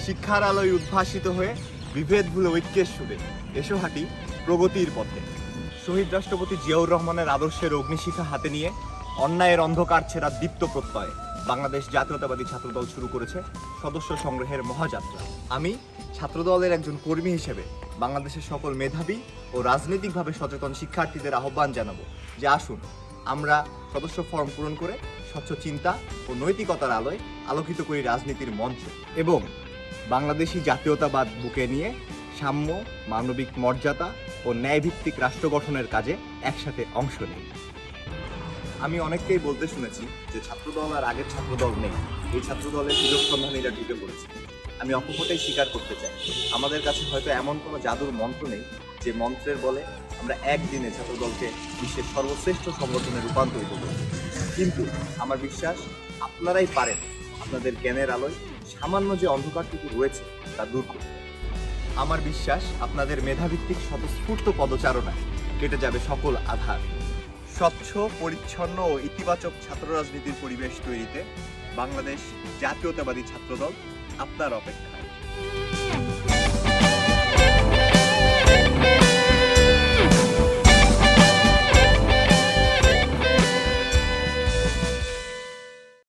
শিক্ষার আলোয় উদ্ভাসিত হয়ে বিভেদ ভুলে ঐক্যের সুরে এসো হাঁটি প্রগতির পথে। শহীদ রাষ্ট্রপতি জিয়াউর রহমানের আদর্শের অগ্নিশিখা হাতে নিয়ে অন্যায়ের অন্ধকার ছেঁড়া দীপ্ত প্রত্যয়ে বাংলাদেশ জাতীয়তাবাদী ছাত্রদল শুরু করেছে সদস্য সংগ্রহের মহাযাত্রা। আমি ছাত্রদলের একজন কর্মী হিসেবে বাংলাদেশের সকল মেধাবী ও রাজনৈতিকভাবে সচেতন শিক্ষার্থীদের আহ্বান জানাবো যে আসুন আমরা সদস্য ফর্ম পূরণ করে স্বচ্ছ চিন্তা ও নৈতিকতার আলোয় আলোকিত করি রাজনীতির মঞ্চ এবং বাংলাদেশি জাতীয়তাবাদ বুকে নিয়ে সাম্য, মানবিক মর্যাদা ও ন্যায়ভিত্তিক রাষ্ট্র গঠনের কাজে একসাথে অংশ নেই। আমি অনেককেই বলতে শুনেছি যে ছাত্রদল আর আগের ছাত্রদল নেই, এই ছাত্রদলের সুযোগ সন্ধানীরা ঢুকে পড়েছে। আমি অকপটেই স্বীকার করতে চাই, আমাদের কাছে হয়তো এমন কোনো জাদুর মন্ত্র নেই যে মন্ত্রের বলে আমরা একদিনে ছাত্রদলকে বিশ্বের সর্বশ্রেষ্ঠ সংগঠনে রূপান্তরিত করব। কিন্তু আমার বিশ্বাস আপনারাই পারেন আপনাদের জ্ঞানের আলোয় সামান্য যে অন্ধকারটুকু রয়েছে তা দূর করতে। আমার বিশ্বাস আপনাদের মেধাভিত্তিক স্বতঃস্ফূর্ত পদচারণায় কেটে যাবে সকল আধার। স্বচ্ছ, পরিচ্ছন্ন ও ইতিবাচক ছাত্র রাজনীতির পরিবেশ তৈরিতে বাংলাদেশ জাতীয়তাবাদী ছাত্রদল আপনার অপেক্ষায়।